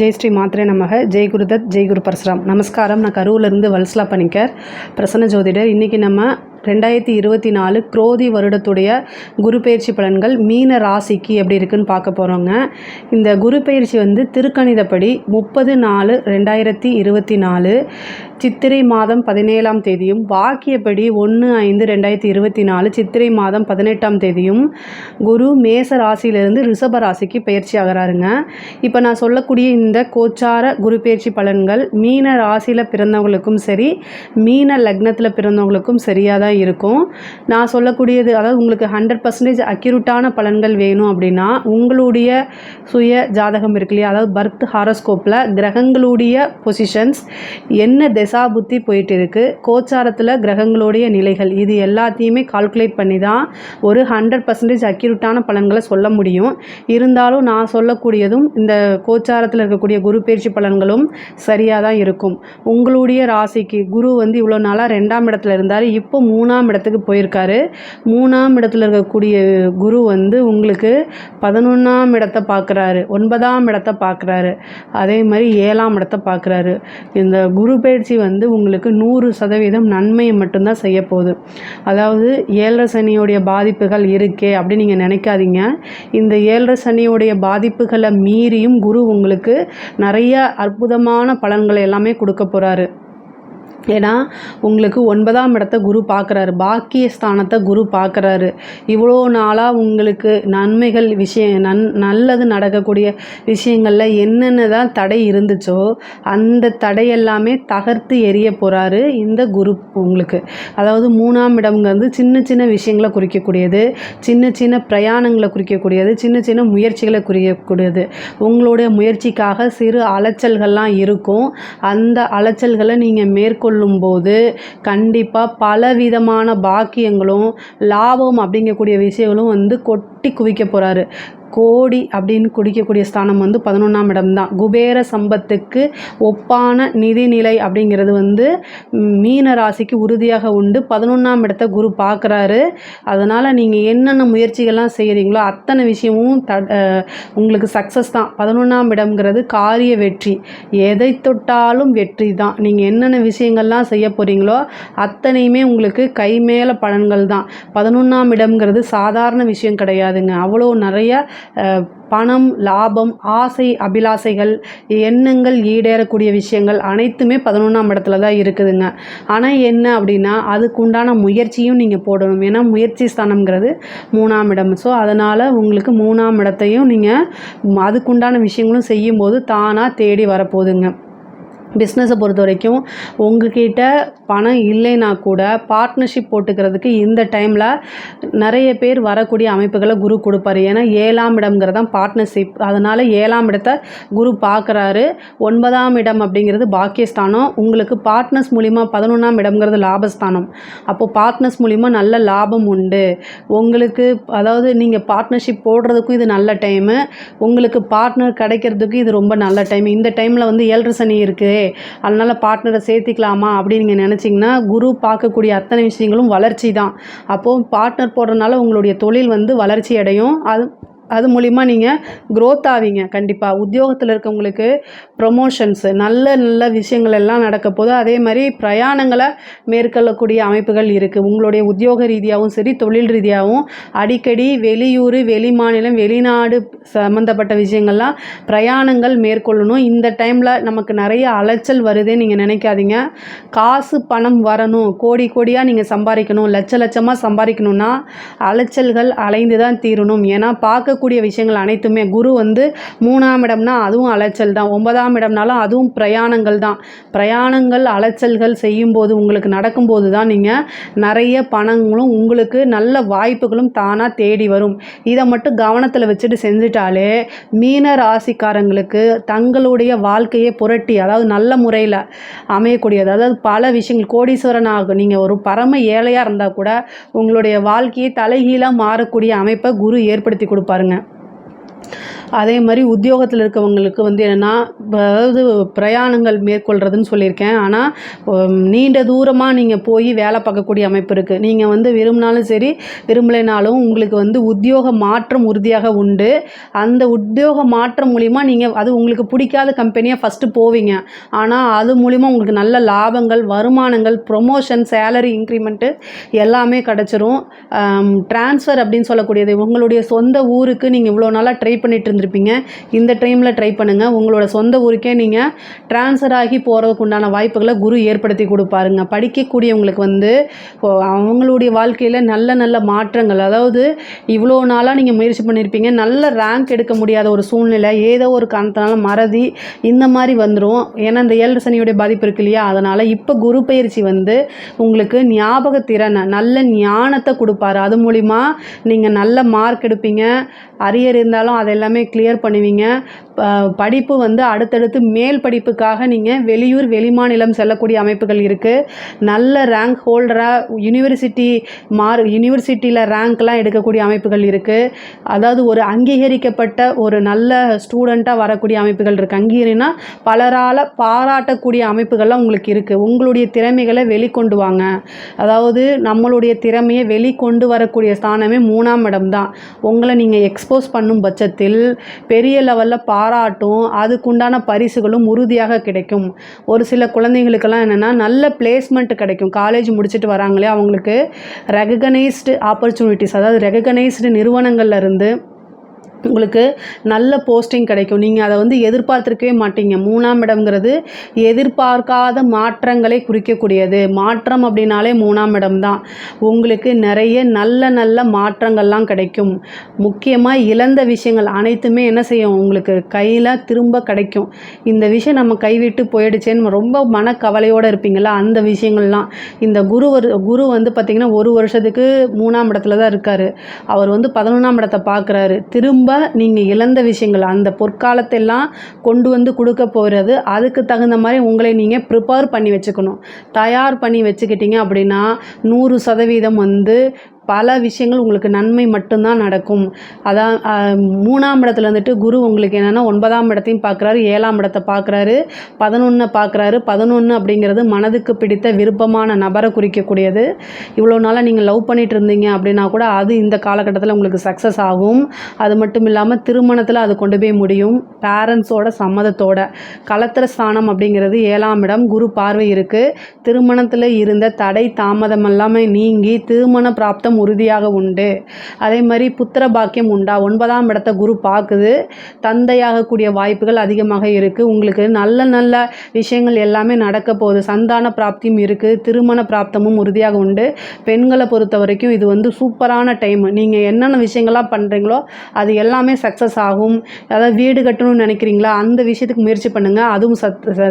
ஜெய் ஸ்ரீ மாத்ரே நமக. ஜெய் குருதத், ஜெய் குரு பரசுராம். நமஸ்காரம். நான் கரூர்லேருந்து வல்சலா பணிக்கர், பிரசன்ன ஜோதிடர். இன்றைக்கி நம்ம 2024 குரோதி வருடத்துடைய குரு பயிற்சி பலன்கள் மீன ராசிக்கு எப்படி இருக்குன்னு பார்க்க போகிறோங்க. இந்த குரு பயிற்சி திருக்கணிதப்படி 30/4/2024 சித்திரை மாதம் 17ஆம் தேதியும், வாக்கியப்படி 1/5/2024 சித்திரை மாதம் 18ஆம் தேதியும் குரு மேச ராசியிலிருந்து ரிஷப ராசிக்கு பயிற்சி ஆகிறாருங்க. இப்போ நான் சொல்லக்கூடிய இந்த கோச்சார குரு பயிற்சி பலன்கள் மீன ராசியில் பிறந்தவங்களுக்கும் சரி, மீன லக்னத்தில் பிறந்தவங்களுக்கும் சரியாக தான் இருக்கும். நான் சொல்லக்கூடியது, அதாவது உங்களுக்கு 100% அக்யூரேட்டான பலன்கள் வேணும் அப்படின்னா உங்களுடைய சுய ஜாதகம் இருக்கு இல்லையா, அதாவது பர்த் ஹாரோஸ்கோப்பில் கிரகங்களுடைய பொசிஷன்ஸ் என்ன திசா புத்தி போயிட்டு இருக்குது, கோச்சாரத்தில் கிரகங்களுடைய நிலைகள், இது எல்லாத்தையுமே கால்குலேட் பண்ணி தான் ஒரு 100% அக்யூரேட்டான பலன்களை சொல்ல முடியும். இருந்தாலும் நான் சொல்லக்கூடியதும் இந்த கோச்சாரத்தில் இருக்கக்கூடிய குரு பயிற்சி பலன்களும் சரியாக தான் இருக்கும். உங்களுடைய ராசிக்கு குரு இவ்வளோ நாளாக 2ஆம் இடத்துல இருந்தார், இப்போ 3ஆம் இடத்துக்கு போயிருக்காரு. 3ஆம் இடத்துல இருக்கக்கூடிய குரு உங்களுக்கு 11ஆம் இடத்தை பார்க்குறாரு, 9ஆம் இடத்தை பார்க்குறாரு, அதே மாதிரி 7ஆம் இடத்தை பார்க்குறாரு. இந்த குரு பயிற்சி உங்களுக்கு 100% நன்மையை மட்டும்தான் செய்ய போகுது. அதாவது 7 சனியோடைய பாதிப்புகள் இருக்கே அப்படின்னு நீங்கள் நினைக்காதீங்க. இந்த 7 சனியோடைய பாதிப்புகளை மீறியும் குரு உங்களுக்கு நிறைய அற்புதமான பலன்களை எல்லாமே கொடுக்க போகிறாரு. ஏன்னா உங்களுக்கு 9ஆம் இடத்தை குரு பார்க்குறாரு, பாக்கிய ஸ்தானத்தை குரு பார்க்குறாரு. இவ்வளோ நாளாக உங்களுக்கு நன்மைகள் நல்லது நடக்கக்கூடிய விஷயங்களில் என்னென்ன தான் தடை இருந்துச்சோ அந்த தடையெல்லாமே தகர்த்து எரிய போகிறாரு இந்த குரு உங்களுக்கு. அதாவது 3ஆம் இடம்ங்கிறது சின்ன சின்ன விஷயங்களை குறிக்கக்கூடியது, சின்ன சின்ன பிரயாணங்களை குறிக்கக்கூடியது, சின்ன சின்ன முயற்சிகளை குறிக்கக்கூடியது. உங்களுடைய முயற்சிக்காக சிறு அலைச்சல்கள்லாம் இருக்கும். அந்த அலைச்சல்களை நீங்கள் மேற்கொள்ளும்போது கண்டிப்பாக பலவிதமான பாக்கியங்களும் லாபம் அப்படிங்கக்கூடிய விஷயங்களும் கொட்டி குவிக்க போகிறாரு. கோடி அப்படின்னு குடிக்கக்கூடிய ஸ்தானம் 11ஆம் இடம் தான். குபேர சம்பத்துக்கு ஒப்பான நிதிநிலை அப்படிங்கிறது மீன ராசிக்கு உறுதியாக உண்டு. 11ஆம் இடத்தை குரு பார்க்குறாரு. அதனால் நீங்கள் என்னென்ன முயற்சிகள்லாம் செய்கிறீங்களோ அத்தனை விஷயமும் உங்களுக்கு சக்ஸஸ் தான். 11ஆம் இடம்ங்கிறது காரிய வெற்றி, எதை தொட்டாலும் வெற்றி தான். நீங்கள் என்னென்ன விஷயங்கள்லாம் செய்ய போகிறீங்களோ அத்தனையுமே உங்களுக்கு கை மேலே பலன்கள் தான். 11ஆம் இடம்ங்கிறது சாதாரண விஷயம் கிடையாதுங்க. அவ்வளோ நிறைய பணம், லாபம், ஆசை, அபிலாசைகள், எண்ணங்கள் ஈடேறக்கூடிய விஷயங்கள் அனைத்துமே 11ஆம் இடத்துல தான் இருக்குதுங்க. ஆனால் என்ன அப்படின்னா அதுக்குண்டான முயற்சியும் நீங்கள் போடணும். ஏன்னா முயற்சி ஸ்தானம்ங்கிறது 3ஆம் இடம். ஸோ அதனால் உங்களுக்கு 3ஆம் இடத்தையும் நீங்கள் அதுக்குண்டான விஷயங்களும் செய்யும்போது தானாக தேடி வரப்போகுதுங்க. பிஸ்னஸை பொறுத்த வரைக்கும் உங்ககிட்ட பணம் இல்லைன்னா கூட பார்ட்னர்ஷிப் போட்டுக்கிறதுக்கு இந்த டைமில் நிறைய பேர் வரக்கூடிய அமைப்புகளை குரு கொடுப்பாரு. ஏன்னா 7ஆம் இடம்ங்கிறது தான் பார்ட்னர்ஷிப். அதனால் 7ஆம் இடத்தை குரு பார்க்குறாரு. 9ஆம் இடம் அப்படிங்கிறது பாக்கியஸ்தானம். உங்களுக்கு பார்ட்னர்ஸ் மூலிமா 11ஆம் இடம்ங்கிறது லாபஸ்தானம். அப்போது பார்ட்னர்ஸ் மூலிமா நல்ல லாபம் உண்டு உங்களுக்கு. அதாவது நீங்கள் பார்ட்னர்ஷிப் போடுறதுக்கும் இது நல்ல டைமு, உங்களுக்கு பார்ட்னர் கிடைக்கிறதுக்கும் இது ரொம்ப நல்ல டைம். இந்த டைமில் 7 சனி இருக்குது, அதனால் பார்ட்னரை சேர்த்திக்கலாமா அப்படின்னு நீங்கள் நினச்சிங்கன்னா குரு பார்க்கக்கூடிய அத்தனை விஷயங்களும் வளர்ச்சி தான். அப்போது பார்ட்னர் போடுறதுனால உங்களுடைய தொழில் வளர்ச்சி அடையும். அது மூலிமா நீங்கள் க்ரோத் ஆவீங்க. கண்டிப்பாக உத்தியோகத்தில் இருக்கவங்களுக்கு ப்ரொமோஷன்ஸ், நல்ல நல்ல விஷயங்கள் எல்லாம் நடக்க போது. அதே மாதிரி பிரயாணங்களை மேற்கொள்ளக்கூடிய அமைப்புகள் இருக்குது. உங்களுடைய உத்தியோக ரீதியாகவும் சரி, தொழில் ரீதியாகவும் அடிக்கடி வெளியூர், வெளி மாநிலம், வெளிநாடு சம்மந்தப்பட்ட விஷயங்கள்லாம் பிரயாணங்கள் மேற்கொள்ளணும். இந்த டைமில் நமக்கு நிறைய அலைச்சல் வருதுன்னு நீங்கள் நினைக்காதீங்க. காசு பணம் வரணும், கோடி கோடியாக நீங்கள் சம்பாதிக்கணும், லட்சமாக சம்பாதிக்கணும்னா அலைச்சல்கள் அலைந்து தான் தீரணும். ஏன்னா பார்க்கக்கூடிய விஷயங்கள் அனைத்துமே குரு 3ஆம் இடம்னா அதுவும் அலைச்சல் தான், 9ஆம் இடம்னாலும் அதுவும் பிரயாணங்கள் தான். பிரயாணங்கள் அலைச்சல்கள் செய்யும்போது உங்களுக்கு நடக்கும்போது தான் நீங்கள் நிறைய பணங்களும் உங்களுக்கு நல்ல வாய்ப்புகளும் தானாக தேடி வரும். இதை மட்டும் கவனத்தில் வச்சுட்டு செஞ்சுட்டாலே மீன ராசிக்காரங்களுக்கு தங்களுடைய வாழ்க்கையை புரட்டி, அதாவது நல்ல முறையில் அமையக்கூடியது, அதாவது பல விஷயங்கள் கோடீஸ்வரன் ஆகும். நீங்கள் ஒரு பரம ஏழையாக இருந்தால் கூட உங்களுடைய வாழ்க்கையை தலைகீழாக மாறக்கூடிய அமைப்பை குரு ஏற்படுத்தி கொடுப்பாருங்க. அதே மாதிரி உத்தியோகத்தில் இருக்கவங்களுக்கு வந்து என்னென்னா, அதாவது பிரயாணங்கள் மேற்கொள்கிறதுன்னு சொல்லியிருக்கேன். ஆனால் நீண்ட தூரமாக நீங்கள் போய் வேலை பார்க்கக்கூடிய அமைப்பு இருக்குது. நீங்கள் வந்து விரும்பினாலும் சரி, விரும்பலைனாலும் உங்களுக்கு வந்து உத்தியோக மாற்றம் உறுதியாக உண்டு. அந்த உத்தியோக மாற்றம் மூலிமா நீங்கள் அது உங்களுக்கு பிடிக்காத கம்பெனியாக ஃபஸ்ட்டு போவீங்க. ஆனால் அது மூலிமா உங்களுக்கு நல்ல லாபங்கள், வருமானங்கள், ப்ரொமோஷன், சேலரி இன்க்ரிமெண்ட்டு எல்லாமே கிடச்சிரும். ட்ரான்ஸ்ஃபர் அப்படின்னு சொல்லக்கூடியது உங்களுடைய சொந்த ஊருக்கு நீங்கள் இவ்வளோ நாளாக ட்ரை பண்ணிட்டு இருந்திருப்பீங்க. இந்த டைமில் ட்ரை பண்ணுங்கள். உங்களோட சொந்த ஊருக்கே நீங்கள் ட்ரான்ஸ்ஃபர் ஆகி போகிறதுக்கு உண்டான வாய்ப்புகளை குரு ஏற்படுத்தி கொடுப்பாருங்க. படிக்கக்கூடியவங்களுக்கு வந்து அவங்களுடைய வாழ்க்கையில் நல்ல நல்ல மாற்றங்கள், அதாவது இவ்வளோ நாளாக நீங்கள் முயற்சி பண்ணியிருப்பீங்க, நல்ல ரேங்க் எடுக்க முடியாத ஒரு சூழ்நிலை, ஏதோ ஒரு காரணத்தினால மறதி இந்த மாதிரி வந்துடும். ஏன்னா இந்த 7 சனியுடைய பாதிப்பு இருக்கு இல்லையா, அதனால் இப்போ குரு பயிற்சி வந்து உங்களுக்கு ஞாபகத்திறனை, நல்ல ஞானத்தை கொடுப்பாரு. அது மூலிமா நீங்கள் நல்ல மார்க் எடுப்பீங்க. அரியர் இருந்தாலும் அதெல்லாமே கிளியர் பண்ணுவீங்க. படிப்பு வந்து அடுத்தடுத்து மேல் படிப்புக்காக நீங்கள் வெளியூர் வெளிமாநிலம் செல்லக்கூடிய அமைப்புகள் இருக்குது. நல்ல ரேங்க் ஹோல்டராக யூனிவர்சிட்டியில் ரேங்க்லாம் எடுக்கக்கூடிய அமைப்புகள் இருக்குது. அதாவது ஒரு அங்கீகரிக்கப்பட்ட ஒரு நல்ல ஸ்டூடெண்ட்டாக வரக்கூடிய அமைப்புகள் இருக்குது. அங்கீகரினா பலரால் பாராட்டக்கூடிய அமைப்புகள்லாம் உங்களுக்கு இருக்குது. உங்களுடைய திறமைகளை வெளிக்கொண்டு வாங்க. அதாவது நம்மளுடைய திறமையை வெளிக்கொண்டு வரக்கூடிய ஸ்தானமே 3ஆம் இடம் தான். உங்களை நீங்கள் எக்ஸ்போஸ் பண்ணும் பட்சத்தில் பெரிய லெவலில் பாராட்டும், அதுக்குண்டான பரிசுகளும் உறுதியாக கிடைக்கும். ஒரு சில குழந்தைங்களுக்கெல்லாம் என்னென்னா நல்ல பிளேஸ்மெண்ட் கிடைக்கும். காலேஜ் முடிச்சுட்டு வராங்களே அவங்களுக்கு ரெகக்னைஸ்டு ஆப்பர்ச்சுனிட்டிஸ், அதாவது ரெகக்னைஸ்டு நிறுவனங்கள்ல இருந்து உங்களுக்கு நல்ல போஸ்டிங் கிடைக்கும். நீங்கள் அதை வந்து எதிர்பார்த்துருக்கவே மாட்டீங்க. 3ஆம் இடம்ங்கிறது எதிர்பார்க்காத மாற்றங்களை குறிக்கக்கூடியது. மாற்றம் அப்படின்னாலே 3ஆம் இடம் தான். உங்களுக்கு நிறைய நல்ல நல்ல மாற்றங்கள்லாம் கிடைக்கும். முக்கியமாக இழந்த விஷயங்கள் அனைத்துமே என்ன செய்யும், உங்களுக்கு கையில் திரும்ப கிடைக்கும். இந்த விஷயம் நம்ம கைவிட்டு போயிடுச்சேன்னு ரொம்ப மனக்கவலையோடு இருப்பீங்களா, அந்த விஷயங்கள்லாம் இந்த குரு வந்து பார்த்திங்கன்னா 1 வருஷத்துக்கு 3ஆம் இடத்துல தான் இருக்கார். அவர் வந்து 11ஆம் இடத்தை பார்க்குறாரு. திரும்ப நீங்கள் இழந்த விஷயங்கள் அந்த பொற்காலத்தெல்லாம் கொண்டு வந்து கொடுக்க போகிறது. அதுக்கு தகுந்த மாதிரி உங்களை நீங்கள் ப்ரிப்பேர் பண்ணி வச்சுக்கணும். தயார் பண்ணி வச்சுக்கிட்டீங்க அப்படின்னா 100% வந்து பல விஷயங்கள் உங்களுக்கு நன்மை மட்டும்தான் நடக்கும். அதான் 3ஆம் இடத்துல வந்துட்டு குரு உங்களுக்கு என்னென்னா 9ஆம் இடத்தையும் பார்க்குறாரு, 7ஆம் இடத்தை பார்க்குறாரு, 11 பார்க்குறாரு. 11 அப்படிங்கிறது மனதுக்கு பிடித்த விருப்பமான நபரை குறிக்கக்கூடியது. இவ்வளோ நாளாக நீங்கள் லவ் பண்ணிட்டு இருந்தீங்க அப்படின்னா கூட அது இந்த காலகட்டத்தில் உங்களுக்கு சக்ஸஸ் ஆகும். அது மட்டும் இல்லாமல் திருமணத்தில் அது கொண்டு போய் முடியும். பேரண்ட்ஸோட சம்மதத்தோட. கலத்திர ஸ்தானம் அப்படிங்கிறது 7ஆம் இடம், குரு பார்வை இருக்குது. திருமணத்தில் இருந்த தடை தாமதம் எல்லாமே நீங்கி திருமண பிராப்தம் உறுதியாக உண்டு. அதே மாதிரி புத்திர பாக்கியம் உண்டா, 9ஆம் இடத்தை குரு பார்க்குது. தந்தையாகக்கூடிய வாய்ப்புகள் அதிகமாக இருக்குது. உங்களுக்கு நல்ல நல்ல விஷயங்கள் எல்லாமே நடக்க போகுது. சந்தான பிராப்தியும் இருக்குது. திருமண பிராப்தமும் உறுதியாக உண்டு. பெண்களை பொறுத்த வரைக்கும் இது வந்து சூப்பரான டைம். நீங்கள் என்னென்ன விஷயங்கள்லாம் பண்ணுறீங்களோ அது எல்லாமே சக்ஸஸ் ஆகும். அதாவது வீடு கட்டணும்னு நினைக்கிறீங்களா, அந்த விஷயத்துக்கு முயற்சி பண்ணுங்கள், அதுவும்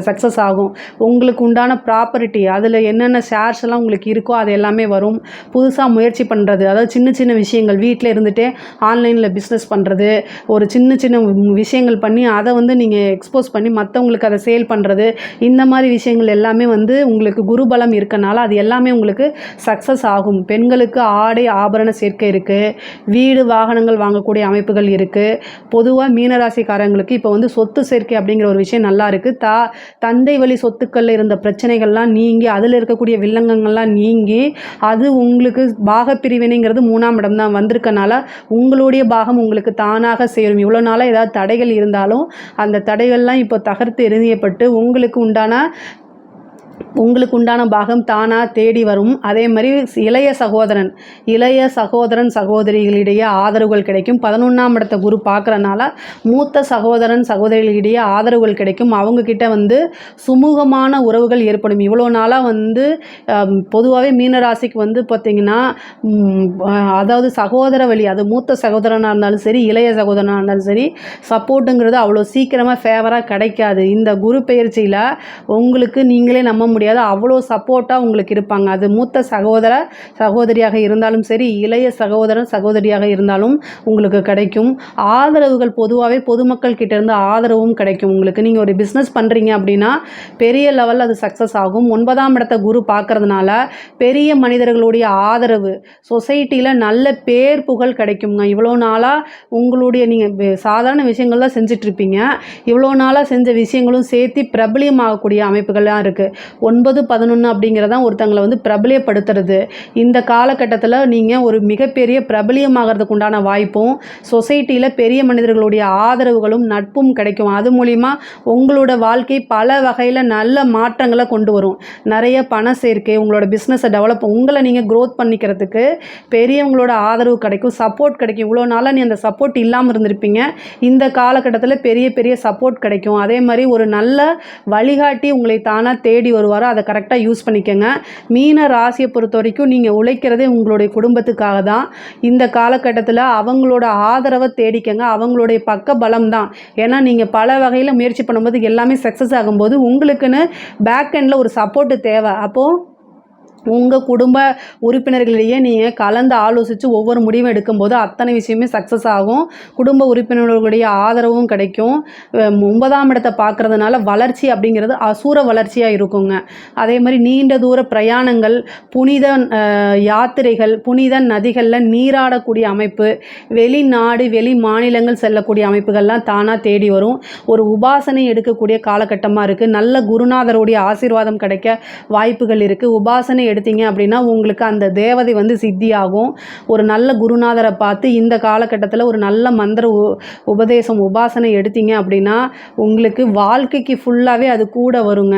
சக்ஸஸ் ஆகும். உங்களுக்கு உண்டான ப்ராப்பர்ட்டி அதில் என்னென்ன ஷேர்ஸ் எல்லாம் உங்களுக்கு இருக்கோ அது எல்லாமே வரும். புதுசாக முயற்சி பண்ணுறது, அதாவது சின்ன சின்ன விஷயங்கள் வீட்டில் இருந்துகிட்டே ஆன்லைனில் பிஸ்னஸ் பண்ணுறது, ஒரு சின்ன சின்ன விஷயங்கள் பண்ணி அதை வந்து நீங்கள் எக்ஸ்போஸ் பண்ணி மற்றவங்களுக்கு அதை சேல் பண்ணுறது, இந்த மாதிரி விஷயங்கள் எல்லாமே வந்து உங்களுக்கு குருபலம் இருக்கனால அது எல்லாமே உங்களுக்கு சக்ஸஸ் ஆகும். பெண்களுக்கு ஆடை ஆபரண சேர்க்கை இருக்குது. வீடு வாகனங்கள் வாங்கக்கூடிய அமைப்புகள் இருக்குது. பொதுவாக மீனராசிக்காரங்களுக்கு இப்போ வந்து சொத்து சேர்க்கை அப்படிங்கிற ஒரு விஷயம் நல்லா இருக்குது. தந்தை வழி சொத்துக்களில் இருந்த பிரச்சனைகள்லாம் நீங்கி, அதில் இருக்கக்கூடிய வில்லங்கங்கள்லாம் நீங்கி, அது உங்களுக்கு பாகப்பிரிவினைங்கிறது 3ஆம் இடம் தான் வந்திருக்கனால உங்களுடைய பாகம் உங்களுக்கு தானாக சேரும். இவ்வளோ நாளாக ஏதாவது தடைகள் இருந்தாலும் அந்த தடைகள்லாம் இப்போ தகர்த்து எறியப்பட்டு உங்களுக்கு உண்டான பாகம் தானாக தேடி வரும். அதே மாதிரி இளைய சகோதரன் சகோதரிகளிடையே ஆதரவுகள் கிடைக்கும். 11ஆம் இடத்தை குரு பார்க்குறனால மூத்த சகோதரன் சகோதரிகளிடையே ஆதரவுகள் கிடைக்கும். அவங்கக்கிட்ட வந்து சுமூகமான உறவுகள் ஏற்படும். இவ்வளோ நாளாக வந்து பொதுவாகவே மீனராசிக்கு வந்து பார்த்திங்கன்னா, அதாவது சகோதர வழி, அது மூத்த சகோதரனாக இருந்தாலும் சரி, இளைய சகோதரனாக இருந்தாலும் சரி, சப்போர்ட்டுங்கிறது அவ்வளோ சீக்கிரமாக ஃபேவராக கிடைக்காது. இந்த குரு பெயர்ச்சியில் உங்களுக்கு நீங்களே நம்ப நம்ப முடியாது. அவ்வளோ சப்போர்ட்டாக உங்களுக்கு இருப்பாங்க. அது மூத்த சகோதரியாக இருந்தாலும் சரி, இளைய சகோதரன் சகோதரியாக இருந்தாலும் உங்களுக்கு கிடைக்கும். ஆதரவுகள் பொதுவாகவே பொதுமக்கள் கிட்ட இருந்து ஆதரவும் கிடைக்கும் உங்களுக்கு. நீங்கள் ஒரு பிஸ்னஸ் பண்ணுறீங்க அப்படின்னா பெரிய லெவலில் அது சக்ஸஸ் ஆகும். 9ஆம் இடத்தை குரு பார்க்கறதுனால பெரிய மனிதர்களுடைய ஆதரவு, சொசைட்டியில் நல்ல பேர் புகழ் கிடைக்குங்க. இவ்வளோ நாளாக உங்களுடைய நீங்கள் சாதாரண விஷயங்கள் தான் செஞ்சிட்ருப்பீங்க. இவ்வளோ நாளாக செஞ்ச விஷயங்களும் சேர்த்து பிரபலியமாகக்கூடிய அமைப்புகள்லாம் இருக்குது. 9, 11 அப்படிங்கிறதான் ஒருத்தங்களை வந்து பிரபலியப்படுத்துறது. இந்த காலகட்டத்தில் நீங்கள் ஒரு மிகப்பெரிய பிரபலியமாகிறதுக்கு உண்டான வாய்ப்பும், சொசைட்டியில் பெரிய மனிதர்களுடைய ஆதரவுகளும் நட்பும் கிடைக்கும். அது மூலிமா உங்களோட வாழ்க்கை பல வகையில் நல்ல மாற்றங்களை கொண்டு வரும். நிறைய பண சேர்க்கை, உங்களோட பிஸ்னஸை டெவலப், உங்களை நீங்கள் க்ரோத் பண்ணிக்கிறதுக்கு பெரியவங்களோட ஆதரவு கிடைக்கும், சப்போர்ட் கிடைக்கும். இவ்வளோ நாளாக அந்த சப்போர்ட் இல்லாமல் இருந்திருப்பீங்க. இந்த காலகட்டத்தில் பெரிய சப்போர்ட் கிடைக்கும். அதே மாதிரி ஒரு நல்ல வழிகாட்டி உங்களை தானாக தேடி வருவாரோ, அதை கரெக்டாக யூஸ் பண்ணிக்கோங்க. மீன ராசியை பொறுத்த வரைக்கும் நீங்கள் உழைக்கிறதே உங்களுடைய குடும்பத்துக்காக தான். இந்த காலகட்டத்தில் அவங்களோட ஆதரவை தேடிக்கங்க. அவங்களுடைய பக்க பலம் தான். ஏன்னா நீங்கள் பல வகையில் முயற்சி பண்ணும்போது எல்லாமே சக்ஸஸ் ஆகும்போது உங்களுக்குன்னு பேக் எண்டில் ஒரு சப்போர்ட்டு தேவை. அப்போது உங்கள் குடும்ப உறுப்பினர்களிடையே நீங்கள் கலந்து ஆலோசித்து ஒவ்வொரு முடிவும் எடுக்கும்போது அத்தனை விஷயமே சக்ஸஸ் ஆகும். குடும்ப உறுப்பினர்களுடைய ஆதரவும் கிடைக்கும். 9ஆம் இடத்தை பார்க்குறதுனால வளர்ச்சி அப்படிங்கிறது அசூர வளர்ச்சியாக இருக்குங்க. அதே மாதிரி நீண்ட தூர பிரயாணங்கள், புனித யாத்திரைகள், புனித நதிகளில் நீராடக்கூடிய அமைப்பு, வெளிநாடு வெளி மாநிலங்கள் செல்லக்கூடிய அமைப்புகள்லாம் தானாக தேடி வரும். ஒரு உபாசனை எடுக்கக்கூடிய காலகட்டமாக இருக்குது. நல்ல குருநாதருடைய ஆசீர்வாதம் கிடைக்க வாய்ப்புகள் இருக்குது. உபாசனை எடுத்தீங்க அப்படின்னா உங்களுக்கு அந்த தேவதை வந்து சித்தியாகும். ஒரு நல்ல குருநாதரை பார்த்து இந்த காலகட்டத்தில் ஒரு நல்ல மந்திர உபதேசம் உபாசனை எடுத்தீங்க அப்படின்னா உங்களுக்கு வாழ்க்கைக்கு ஃபுல்லாகவே அது கூட வருங்க.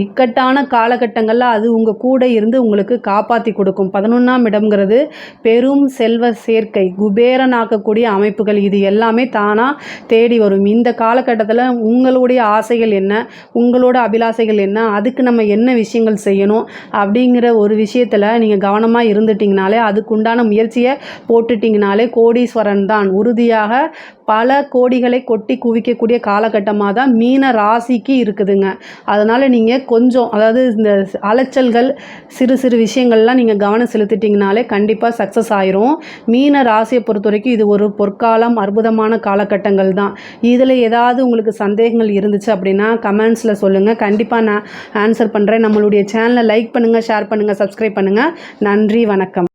இக்கட்டான காலகட்டங்களில் அது உங்கள் கூட இருந்து உங்களுக்கு காப்பாற்றி கொடுக்கும். 11ஆம் இடம்ங்கிறது பெரும் செல்வ சேர்க்கை, குபேரனாக்கக்கூடிய அமைப்புகள், இது எல்லாமே தானாக தேடி வரும். இந்த காலகட்டத்தில் உங்களுடைய ஆசைகள் என்ன, உங்களோட அபிலாசைகள் என்ன, அதுக்கு நம்ம என்ன விஷயங்கள் செய்யணும் அப்படிங்கிற ஒரு விஷயத்தில் நீங்கள் கவனமாக இருந்துட்டிங்கனாலே, அதுக்குண்டான முயற்சியை போட்டுட்டிங்கனாலே கோடீஸ்வரன் தான். உறுதியாக பல கோடிகளை கொட்டி குவிக்கக்கூடிய காலகட்டமாக தான் மீன ராசிக்கு இருக்குதுங்க. அதனால் நீங்கள் கொஞ்சம், அதாவது இந்த அலைச்சல்கள், சிறு விஷயங்கள்லாம் நீங்கள் கவனம் செலுத்திட்டிங்கனாலே கண்டிப்பாக சக்ஸஸ் ஆயிரும். மீன ராசியை பொறுத்த வரைக்கும் இது ஒரு பொற்காலம், அற்புதமான காலகட்டங்கள் தான். இதில் ஏதாவது உங்களுக்கு சந்தேகங்கள் இருந்துச்சு அப்படின்னா கமெண்ட்ஸில் சொல்லுங்கள். கண்டிப்பாக நான் ஆன்சர் பண்ணுறேன். நம்மளுடைய சேனலை லைக் பண்ணுங்கள், ஷேர் பண்ணுங்கள், சப்ஸ்கிரைப் பண்ணுங்கள். நன்றி, வணக்கம்.